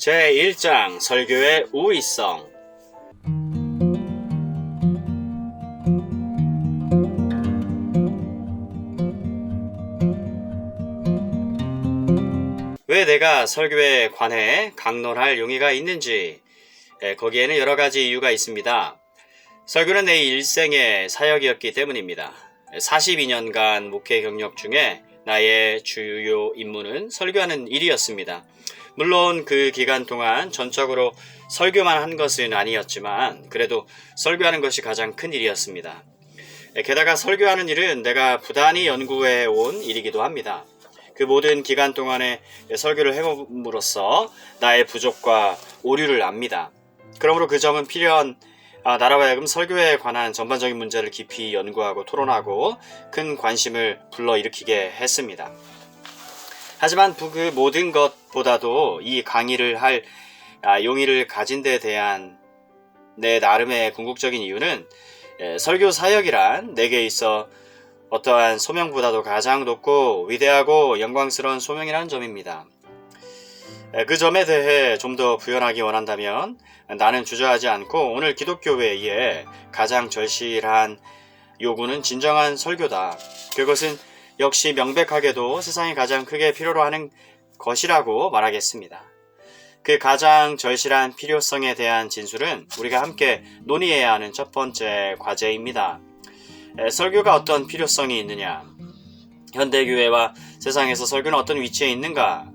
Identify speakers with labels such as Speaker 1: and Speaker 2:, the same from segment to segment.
Speaker 1: 제1장 설교의 우위성. 왜 내가 설교에 관해 강론할 용의가 있는지, 거기에는 여러 가지 이유가 있습니다. 설교는 내 일생의 사역이었기 때문입니다. 42년간 목회 경력 중에 나의 주요 임무는 설교하는 일이었습니다. 물론 그 기간 동안 전적으로 설교만 한 것은 아니었지만 그래도 설교하는 것이 가장 큰 일이었습니다. 게다가 설교하는 일은 내가 부단히 연구해 온 일이기도 합니다. 그 모든 기간 동안에 설교를 해봄으로써 나의 부족과 오류를 압니다. 그러므로 그 점은 필요한 나로 하여금 설교에 관한 전반적인 문제를 깊이 연구하고 토론하고 큰 관심을 불러일으키게 했습니다. 하지만 그 모든 것보다도 이 강의를 할 용의를 가진 데 대한 내 나름의 궁극적인 이유는 설교 사역이란 내게 있어 어떠한 소명보다도 가장 높고 위대하고 영광스러운 소명이라는 점입니다. 그 점에 대해 좀 더 부연하기 원한다면 나는 주저하지 않고 오늘 기독교회에 가장 절실한 요구는 진정한 설교다. 그것은 역시 명백하게도 세상이 가장 크게 필요로 하는 것이라고 말하겠습니다. 그 가장 절실한 필요성에 대한 진술은 우리가 함께 논의해야 하는 첫 번째 과제입니다. 설교가 어떤 필요성이 있느냐? 현대교회와 세상에서 설교는 어떤 위치에 있는가?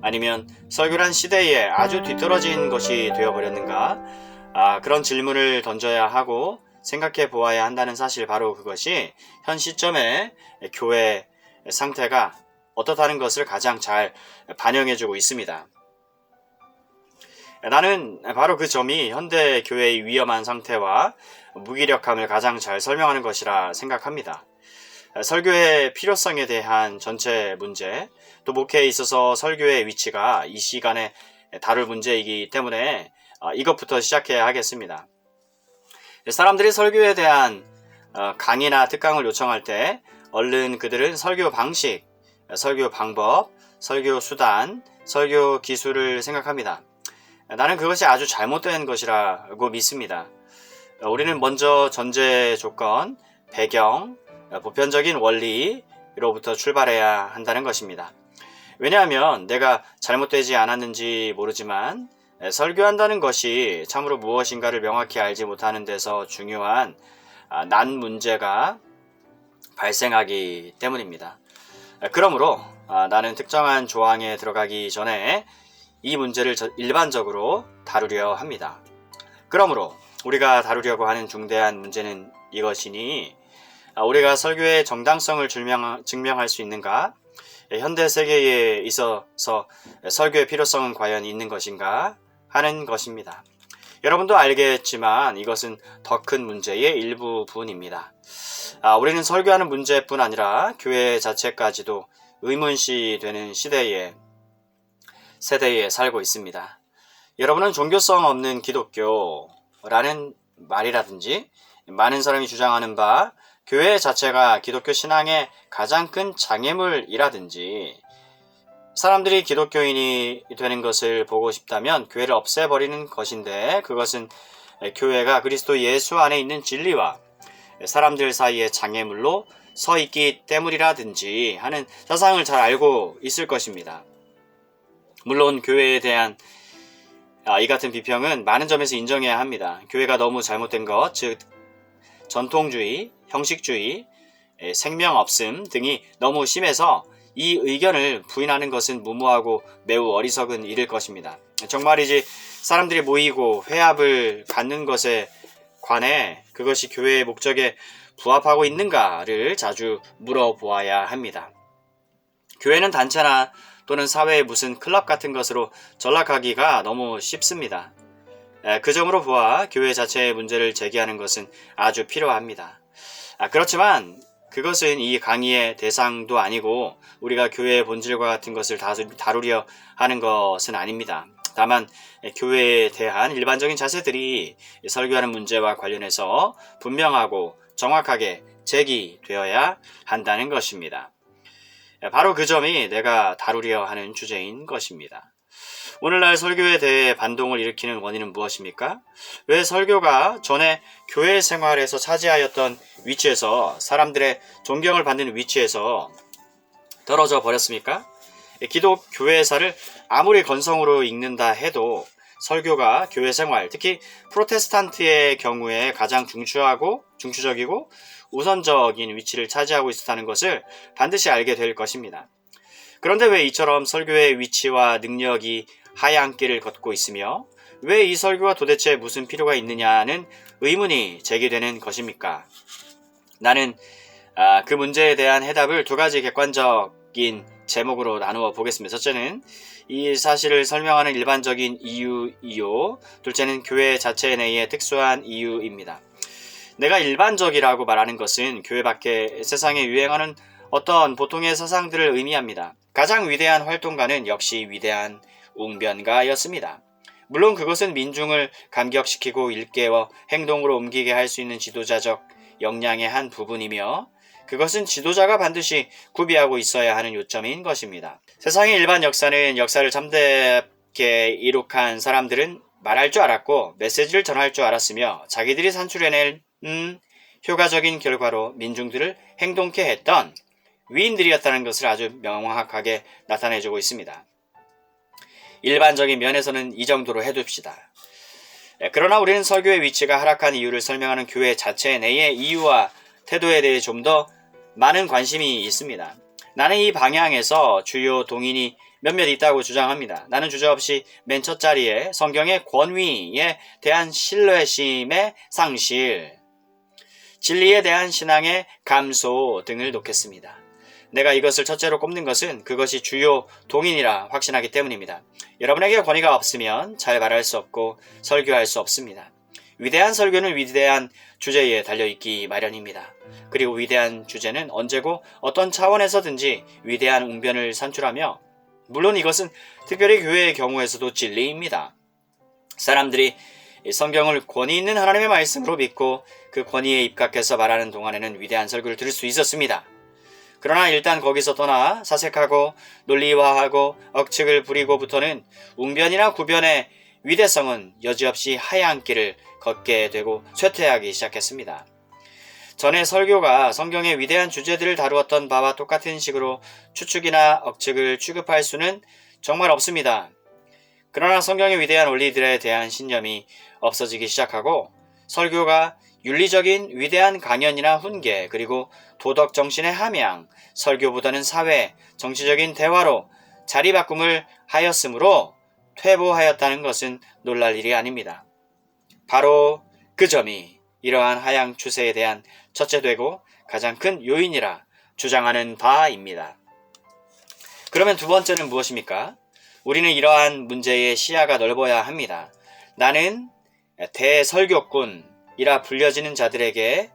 Speaker 1: 아니면 설교란 시대에 아주 뒤떨어진 것이 되어버렸는가? 그런 질문을 던져야 하고 생각해 보아야 한다는 사실, 바로 그것이 현 시점의 교회 상태가 어떻다는 것을 가장 잘 반영해주고 있습니다. 나는 바로 그 점이 현대 교회의 위험한 상태와 무기력함을 가장 잘 설명하는 것이라 생각합니다. 설교의 필요성에 대한 전체 문제, 또 목회에 있어서 설교의 위치가 이 시간에 다룰 문제이기 때문에 이것부터 시작해야 하겠습니다. 사람들이 설교에 대한 강의나 특강을 요청할 때 얼른 그들은 설교 방식, 설교 방법, 설교 수단, 설교 기술을 생각합니다. 나는 그것이 아주 잘못된 것이라고 믿습니다. 우리는 먼저 전제 조건, 배경, 보편적인 원리로부터 출발해야 한다는 것입니다. 왜냐하면 내가 잘못되지 않았는지 모르지만 설교한다는 것이 참으로 무엇인가를 명확히 알지 못하는 데서 중요한 난 문제가 발생하기 때문입니다. 그러므로 나는 특정한 조항에 들어가기 전에 이 문제를 일반적으로 다루려 합니다. 그러므로 우리가 다루려고 하는 중대한 문제는 이것이니, 우리가 설교의 정당성을 증명할 수 있는가? 현대 세계에 있어서 설교의 필요성은 과연 있는 것인가? 하는 것입니다. 여러분도 알겠지만 이것은 더 큰 문제의 일부분입니다. 우리는 설교하는 문제뿐 아니라 교회 자체까지도 의문시 되는 세대에 살고 있습니다. 여러분은 종교성 없는 기독교라는 말이라든지 많은 사람이 주장하는 바 교회 자체가 기독교 신앙의 가장 큰 장애물이라든지 사람들이 기독교인이 되는 것을 보고 싶다면 교회를 없애버리는 것인데, 그것은 교회가 그리스도 예수 안에 있는 진리와 사람들 사이의 장애물로 서 있기 때문이라든지 하는 사상을 잘 알고 있을 것입니다. 물론 교회에 대한 이 같은 비평은 많은 점에서 인정해야 합니다. 교회가 너무 잘못된 것, 즉 전통주의, 형식주의, 생명 없음 등이 너무 심해서 이 의견을 부인하는 것은 무모하고 매우 어리석은 일일 것입니다. 정말이지 사람들이 모이고 회합을 갖는 것에 관해 그것이 교회의 목적에 부합하고 있는가를 자주 물어보아야 합니다. 교회는 단체나 또는 사회의 무슨 클럽 같은 것으로 전락하기가 너무 쉽습니다. 그 점으로 보아 교회 자체의 문제를 제기하는 것은 아주 필요합니다. 그렇지만 그것은 이 강의의 대상도 아니고 우리가 교회의 본질과 같은 것을 다루려 하는 것은 아닙니다. 다만 교회에 대한 일반적인 자세들이 설교하는 문제와 관련해서 분명하고 정확하게 제기되어야 한다는 것입니다. 바로 그 점이 내가 다루려 하는 주제인 것입니다. 오늘날 설교에 대해 반동을 일으키는 원인은 무엇입니까? 왜 설교가 전에 교회 생활에서 차지하였던 위치에서 사람들의 존경을 받는 위치에서 떨어져 버렸습니까? 기독 교회사를 아무리 건성으로 읽는다 해도 설교가 교회 생활, 특히 프로테스탄트의 경우에 가장 중추적이고 우선적인 위치를 차지하고 있었다는 것을 반드시 알게 될 것입니다. 그런데 왜 이처럼 설교의 위치와 능력이 하향 길을 걷고 있으며 왜 이 설교가 도대체 무슨 필요가 있느냐는 의문이 제기되는 것입니까? 나는 그 문제에 대한 해답을 두 가지 객관적인 제목으로 나누어 보겠습니다. 첫째는 이 사실을 설명하는 일반적인 이유이요. 둘째는 교회 자체 내의 특수한 이유입니다. 내가 일반적이라고 말하는 것은 교회 밖에 세상에 유행하는 어떤 보통의 사상들을 의미합니다. 가장 위대한 활동가는 역시 위대한 웅변가였습니다. 물론 그것은 민중을 감격시키고 일깨워 행동으로 옮기게 할 수 있는 지도자적 역량의 한 부분이며 그것은 지도자가 반드시 구비하고 있어야 하는 요점인 것입니다. 세상의 일반 역사는 역사를 참되게 이룩한 사람들은 말할 줄 알았고 메시지를 전할 줄 알았으며 자기들이 산출해낼 효과적인 결과로 민중들을 행동케 했던 위인들이었다는 것을 아주 명확하게 나타내주고 있습니다. 일반적인 면에서는 이 정도로 해둡시다. 그러나 우리는 설교의 위치가 하락한 이유를 설명하는 교회 자체 내의 이유와 태도에 대해 좀 더 많은 관심이 있습니다. 나는 이 방향에서 주요 동인이 몇몇 있다고 주장합니다. 나는 주저없이 맨 첫 자리에 성경의 권위에 대한 신뢰심의 상실, 진리에 대한 신앙의 감소 등을 놓겠습니다. 내가 이것을 첫째로 꼽는 것은 그것이 주요 동인이라 확신하기 때문입니다. 여러분에게 권위가 없으면 잘 말할 수 없고 설교할 수 없습니다. 위대한 설교는 위대한 주제에 달려있기 마련입니다. 그리고 위대한 주제는 언제고 어떤 차원에서든지 위대한 웅변을 산출하며 물론 이것은 특별히 교회의 경우에서도 진리입니다. 사람들이 성경을 권위 있는 하나님의 말씀으로 믿고 그 권위에 입각해서 말하는 동안에는 위대한 설교를 들을 수 있었습니다. 그러나 일단 거기서 떠나 사색하고 논리화하고 억측을 부리고부터는 웅변이나 구변의 위대성은 여지없이 하향 길을 걷게 되고 쇠퇴하기 시작했습니다. 전에 설교가 성경의 위대한 주제들을 다루었던 바와 똑같은 식으로 추측이나 억측을 취급할 수는 정말 없습니다. 그러나 성경의 위대한 원리들에 대한 신념이 없어지기 시작하고 설교가 윤리적인 위대한 강연이나 훈계 그리고 도덕 정신의 함양, 설교보다는 사회, 정치적인 대화로 자리바꿈을 하였으므로 퇴보하였다는 것은 놀랄 일이 아닙니다. 바로 그 점이 이러한 하향 추세에 대한 첫째 되고 가장 큰 요인이라 주장하는 바입니다. 그러면 두 번째는 무엇입니까? 우리는 이러한 문제의 시야가 넓어야 합니다. 나는 대설교꾼이라 불려지는 자들에게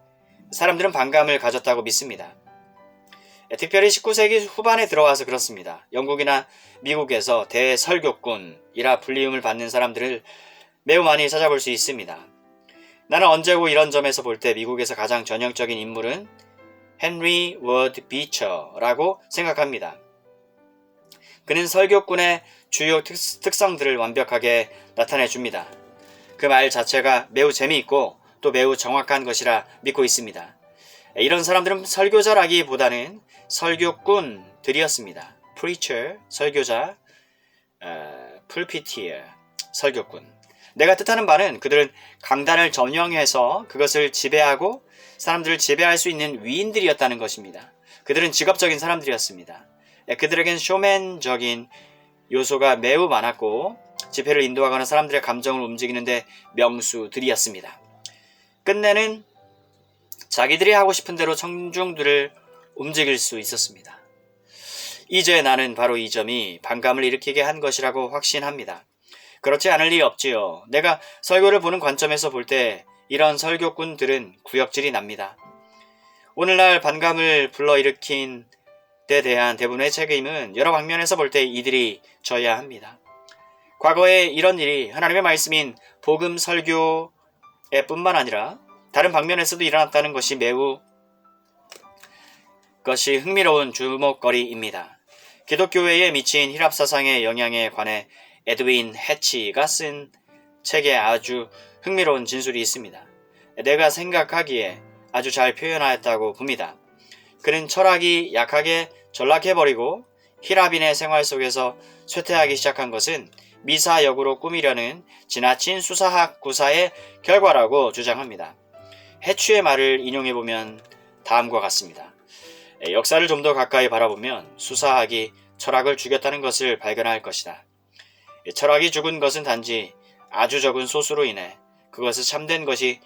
Speaker 1: 사람들은 반감을 가졌다고 믿습니다. 특별히 19세기 후반에 들어와서 그렇습니다. 영국이나 미국에서 대설교꾼이라 불리움을 받는 사람들을 매우 많이 찾아볼 수 있습니다. 나는 언제고 이런 점에서 볼 때 미국에서 가장 전형적인 인물은 헨리 워드 비처라고 생각합니다. 그는 설교꾼의 주요 특성들을 완벽하게 나타내 줍니다. 그 말 자체가 매우 재미있고 또 매우 정확한 것이라 믿고 있습니다. 이런 사람들은 설교자라기보다는 설교꾼들이었습니다. preacher, 설교자, pulpiteer, 설교꾼. 내가 뜻하는 바는 그들은 강단을 점령해서 그것을 지배하고 사람들을 지배할 수 있는 위인들이었다는 것입니다. 그들은 직업적인 사람들이었습니다. 그들에겐 쇼맨적인 요소가 매우 많았고 집회를 인도하거나 사람들의 감정을 움직이는데 명수들이었습니다. 끝내는 자기들이 하고 싶은 대로 청중들을 움직일 수 있었습니다. 이제 나는 바로 이 점이 반감을 일으키게 한 것이라고 확신합니다. 그렇지 않을 리 없지요. 내가 설교를 보는 관점에서 볼 때 이런 설교꾼들은 구역질이 납니다. 오늘날 반감을 불러일으킨 데 대한 대부분의 책임은 여러 방면에서 볼 때 이들이 져야 합니다. 과거에 이런 일이 하나님의 말씀인 복음 설교에 뿐만 아니라 다른 방면에서도 일어났다는 것이 매우 흥미로운 주목거리입니다. 기독교회에 미친 힐랍 사상의 영향에 관해 에드윈 해치가 쓴 책에 아주 흥미로운 진술이 있습니다. 내가 생각하기에 아주 잘 표현하였다고 봅니다. 그는 철학이 약하게 전락해버리고 히라빈의 생활 속에서 쇠퇴하기 시작한 것은 미사역으로 꾸미려는 지나친 수사학 구사의 결과라고 주장합니다. 해추의 말을 인용해보면 다음과 같습니다. 역사를 좀 더 가까이 바라보면 수사학이 철학을 죽였다는 것을 발견할 것이다. 철학이 죽은 것은 단지 아주 적은 소수로 인해 그것을 참된 것이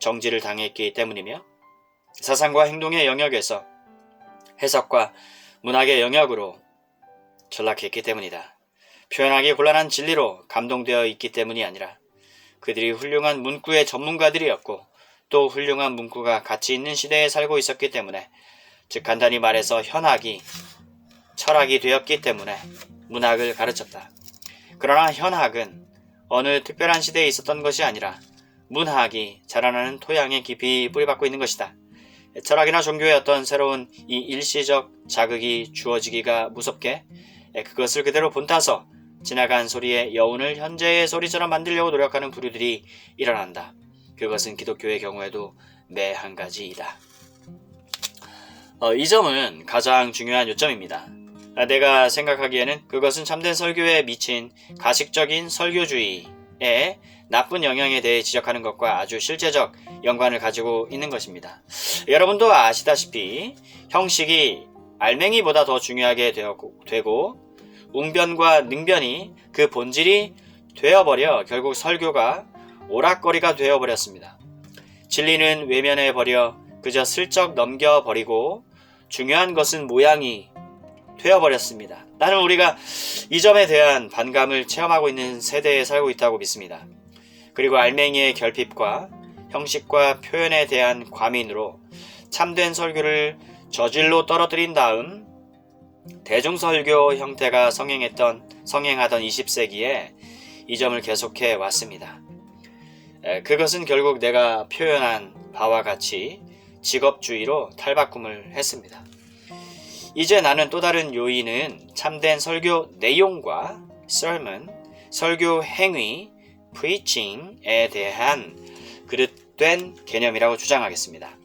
Speaker 1: 정지를 당했기 때문이며 사상과 행동의 영역에서 해석과 문학의 영역으로 전락했기 때문이다. 표현하기 곤란한 진리로 감동되어 있기 때문이 아니라 그들이 훌륭한 문구의 전문가들이었고 또 훌륭한 문구가 가치 있는 시대에 살고 있었기 때문에, 즉 간단히 말해서 현학이 철학이 되었기 때문에 문학을 가르쳤다. 그러나 현학은 어느 특별한 시대에 있었던 것이 아니라 문학이 자라나는 토양에 깊이 뿌리박고 있는 것이다. 철학이나 종교의 어떤 새로운 이 일시적 자극이 주어지기가 무섭게 그것을 그대로 본따서 지나간 소리의 여운을 현재의 소리처럼 만들려고 노력하는 부류들이 일어난다. 그것은 기독교의 경우에도 매 한 가지이다. 이 점은 가장 중요한 요점입니다. 내가 생각하기에는 그것은 참된 설교에 미친 가식적인 설교주의의 나쁜 영향에 대해 지적하는 것과 아주 실제적 연관을 가지고 있는 것입니다. 여러분도 아시다시피 형식이 알맹이보다 더 중요하게 되고 웅변과 능변이 그 본질이 되어버려 결국 설교가 오락거리가 되어버렸습니다. 진리는 외면해 버려 그저 슬쩍 넘겨버리고 중요한 것은 모양이 되어버렸습니다. 나는 우리가 이 점에 대한 반감을 체험하고 있는 세대에 살고 있다고 믿습니다. 그리고 알맹이의 결핍과 형식과 표현에 대한 과민으로 참된 설교를 저질로 떨어뜨린 다음 대중설교 형태가 성행하던 20세기에 이 점을 계속해 왔습니다. 그것은 결국 내가 표현한 바와 같이 직업주의로 탈바꿈을 했습니다. 이제 나는 또 다른 요인은 참된 설교 내용과 sermon, 설교 행위, preaching에 대한 그릇된 개념이라고 주장하겠습니다.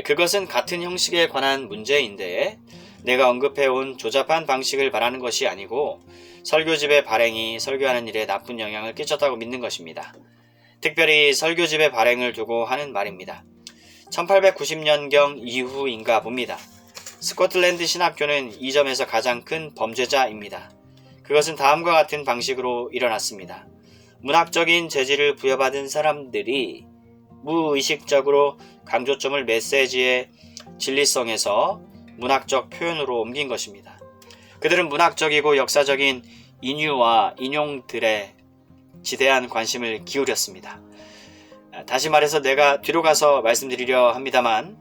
Speaker 1: 그것은 같은 형식에 관한 문제인데 내가 언급해온 조잡한 방식을 말하는 것이 아니고 설교집의 발행이 설교하는 일에 나쁜 영향을 끼쳤다고 믿는 것입니다. 특별히 설교집의 발행을 두고 하는 말입니다. 1890년경 이후인가 봅니다. 스코틀랜드 신학교는 이 점에서 가장 큰 범죄자입니다. 그것은 다음과 같은 방식으로 일어났습니다. 문학적인 재질을 부여받은 사람들이 무의식적으로 강조점을 메시지의 진리성에서 문학적 표현으로 옮긴 것입니다. 그들은 문학적이고 역사적인 인유와 인용들에 지대한 관심을 기울였습니다. 다시 말해서 내가 뒤로 가서 말씀드리려 합니다만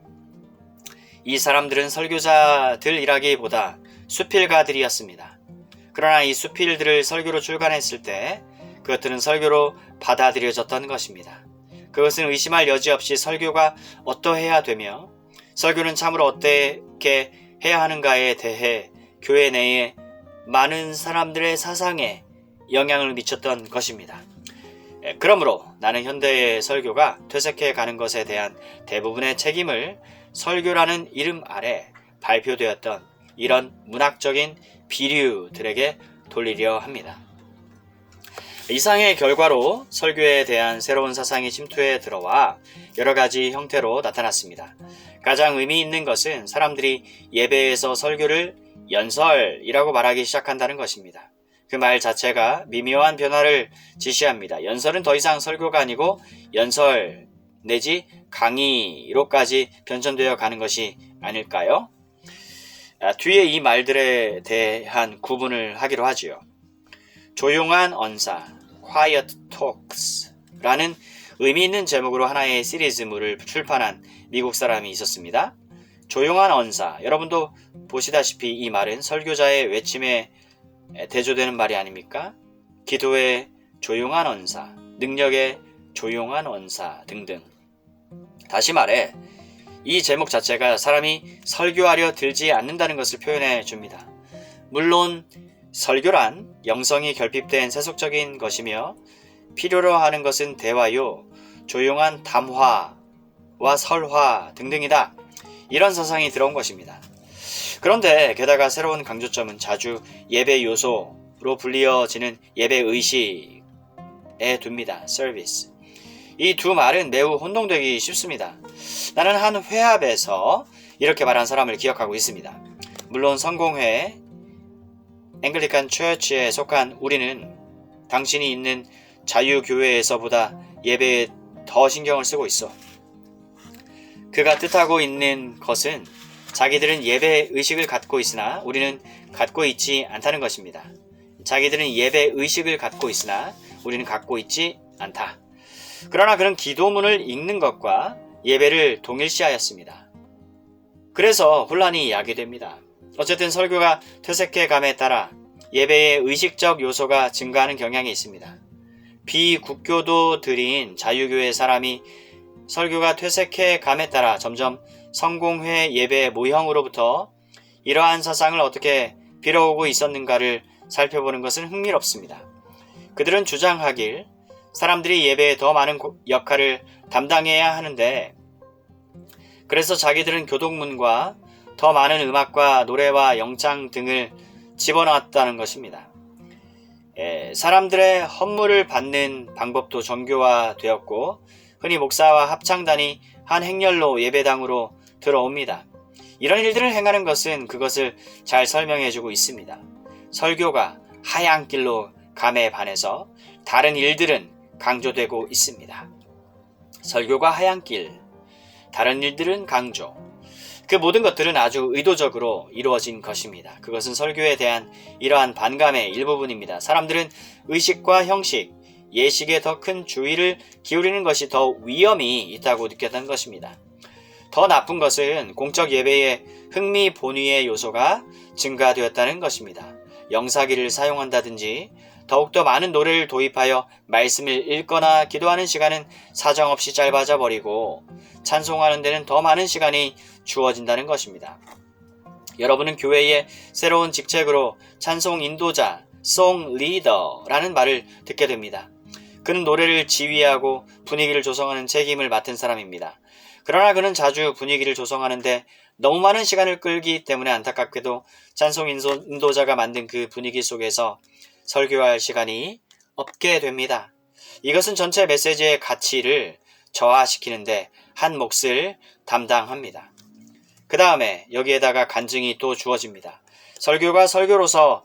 Speaker 1: 이 사람들은 설교자들이라기보다 수필가들이었습니다. 그러나 이 수필들을 설교로 출간했을 때 그것들은 설교로 받아들여졌던 것입니다. 그것은 의심할 여지 없이 설교가 어떠해야 되며 설교는 참으로 어떻게 해야 하는가에 대해 교회 내에 많은 사람들의 사상에 영향을 미쳤던 것입니다. 그러므로 나는 현대의 설교가 퇴색해 가는 것에 대한 대부분의 책임을 설교라는 이름 아래 발표되었던 이런 문학적인 비류들에게 돌리려 합니다. 이상의 결과로 설교에 대한 새로운 사상이 침투해 들어와 여러 가지 형태로 나타났습니다. 가장 의미 있는 것은 사람들이 예배에서 설교를 연설이라고 말하기 시작한다는 것입니다. 그 말 자체가 미묘한 변화를 지시합니다. 연설은 더 이상 설교가 아니고 연설 내지 강의로까지 변천되어 가는 것이 아닐까요? 뒤에 이 말들에 대한 구분을 하기로 하지요. 조용한 언사, Quiet Talks 라는 의미 있는 제목으로 하나의 시리즈물을 출판한 미국 사람이 있었습니다. 조용한 언사, 여러분도 보시다시피 이 말은 설교자의 외침에 대조되는 말이 아닙니까? 기도의 조용한 언사, 능력의 조용한 언사 등등. 다시 말해 이 제목 자체가 사람이 설교하려 들지 않는다는 것을 표현해 줍니다. 물론 설교란 영성이 결핍된 세속적인 것이며 필요로 하는 것은 대화요, 조용한 담화와 설화 등등이다. 이런 사상이 들어온 것입니다. 그런데 게다가 새로운 강조점은 자주 예배 요소로 불리어지는 예배 의식에 둡니다. 서비스. 이 두 말은 매우 혼동되기 쉽습니다. 나는 한 회합에서 이렇게 말한 사람을 기억하고 있습니다. 물론 성공회 앵글리칸 처치에 속한 우리는 당신이 있는 자유교회에서보다 예배에 더 신경을 쓰고 있어. 그가 뜻하고 있는 것은 자기들은 예배 의식을 갖고 있으나 우리는 갖고 있지 않다는 것입니다. 자기들은 예배 의식을 갖고 있으나 우리는 갖고 있지 않다. 그러나 그는 기도문을 읽는 것과 예배를 동일시하였습니다. 그래서 혼란이 야기됩니다. 어쨌든 설교가 퇴색해 감에 따라 예배의 의식적 요소가 증가하는 경향이 있습니다. 비국교도들인 자유교회 사람이 설교가 퇴색해 감에 따라 점점 성공회 예배 모형으로부터 이러한 사상을 어떻게 빌어오고 있었는가를 살펴보는 것은 흥미롭습니다. 그들은 주장하길 사람들이 예배에 더 많은 역할을 담당해야 하는데 그래서 자기들은 교독문과 더 많은 음악과 노래와 영장 등을 집어넣었다는 것입니다. 사람들의 헌물을 받는 방법도 정교화되었고 흔히 목사와 합창단이 한 행렬로 예배당으로 들어옵니다. 이런 일들을 행하는 것은 그것을 잘 설명해주고 있습니다. 설교가 하얀 길로 감에 반해서 다른 일들은 강조되고 있습니다. 설교가 하얀 길, 다른 일들은 강조. 그 모든 것들은 아주 의도적으로 이루어진 것입니다. 그것은 설교에 대한 이러한 반감의 일부분입니다. 사람들은 의식과 형식, 예식에 더 큰 주의를 기울이는 것이 더 위험이 있다고 느꼈던 것입니다. 더 나쁜 것은 공적 예배의 흥미 본위의 요소가 증가되었다는 것입니다. 영사기를 사용한다든지 더욱더 많은 노래를 도입하여 말씀을 읽거나 기도하는 시간은 사정없이 짧아져 버리고 찬송하는 데는 더 많은 시간이 주어진다는 것입니다. 여러분은 교회의 새로운 직책으로 찬송 인도자, 송 리더라는 말을 듣게 됩니다. 그는 노래를 지휘하고 분위기를 조성하는 책임을 맡은 사람입니다. 그러나 그는 자주 분위기를 조성하는데 너무 많은 시간을 끌기 때문에 안타깝게도 찬송 인도자가 만든 그 분위기 속에서 설교할 시간이 없게 됩니다. 이것은 전체 메시지의 가치를 저하시키는데 한 몫을 담당합니다. 그 다음에 여기에다가 간증이 또 주어집니다. 설교가 설교로서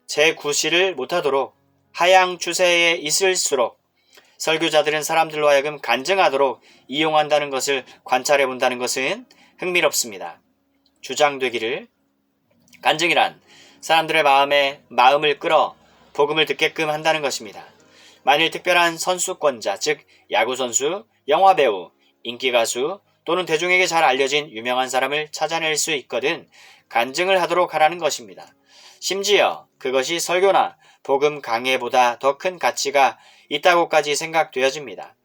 Speaker 1: 제9시를 못하도록 하향 추세에 있을수록 설교자들은 사람들로 하여금 간증하도록 이용한다는 것을 관찰해 본다는 것은 흥미롭습니다. 주장되기를 간증이란 사람들의 마음을 끌어 복음을 듣게끔 한다는 것입니다. 만일 특별한 선수권자, 즉 야구선수, 영화배우, 인기가수 또는 대중에게 잘 알려진 유명한 사람을 찾아낼 수 있거든 간증을 하도록 하라는 것입니다. 심지어 그것이 설교나 복음 강해보다 더 큰 가치가 있다고까지 생각되어집니다.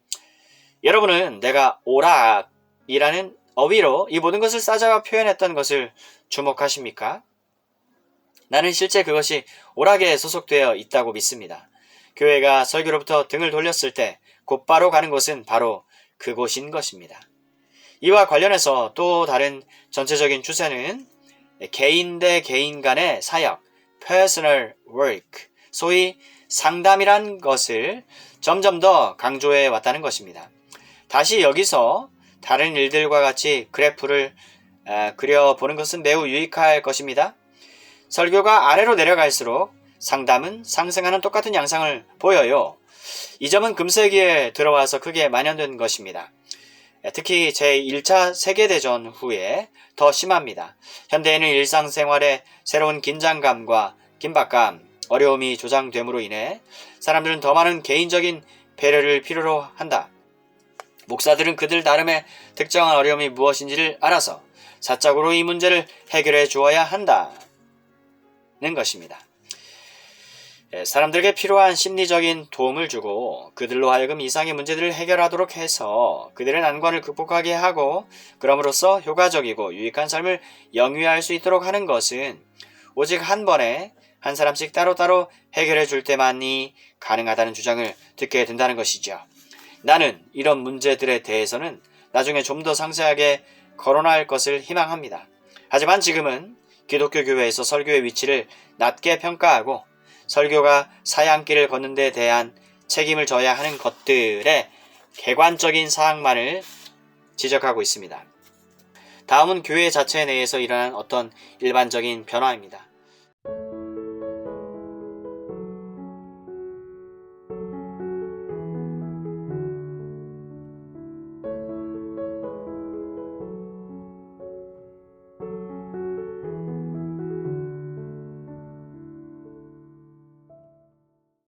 Speaker 1: 여러분은 내가 오락이라는 어휘로 이 모든 것을 싸잡아 표현했던 것을 주목하십니까? 나는 실제 그것이 오락에 소속되어 있다고 믿습니다. 교회가 설교로부터 등을 돌렸을 때 곧바로 가는 곳은 바로 그곳인 것입니다. 이와 관련해서 또 다른 전체적인 추세는 개인 대 개인 간의 사역, personal work, 소위 상담이란 것을 점점 더 강조해 왔다는 것입니다. 다시 여기서 다른 일들과 같이 그래프를 그려보는 것은 매우 유익할 것입니다. 설교가 아래로 내려갈수록 상담은 상승하는 똑같은 양상을 보여요. 이 점은 금세기에 들어와서 크게 만연된 것입니다. 특히 제1차 세계대전 후에 더 심합니다. 현대에는 일상생활에 새로운 긴장감과 긴박감, 어려움이 조장됨으로 인해 사람들은 더 많은 개인적인 배려를 필요로 한다. 목사들은 그들 나름의 특정한 어려움이 무엇인지를 알아서 사적으로 이 문제를 해결해 주어야 한다는 것입니다. 사람들에게 필요한 심리적인 도움을 주고 그들로 하여금 이상의 문제들을 해결하도록 해서 그들의 난관을 극복하게 하고 그럼으로써 효과적이고 유익한 삶을 영위할 수 있도록 하는 것은 오직 한 번에 한 사람씩 따로따로 해결해 줄 때만이 가능하다는 주장을 듣게 된다는 것이죠. 나는 이런 문제들에 대해서는 나중에 좀 더 상세하게 거론할 것을 희망합니다. 하지만 지금은 기독교 교회에서 설교의 위치를 낮게 평가하고 설교가 사양길을 걷는 데 대한 책임을 져야 하는 것들의 객관적인 사항만을 지적하고 있습니다. 다음은 교회 자체 내에서 일어난 어떤 일반적인 변화입니다.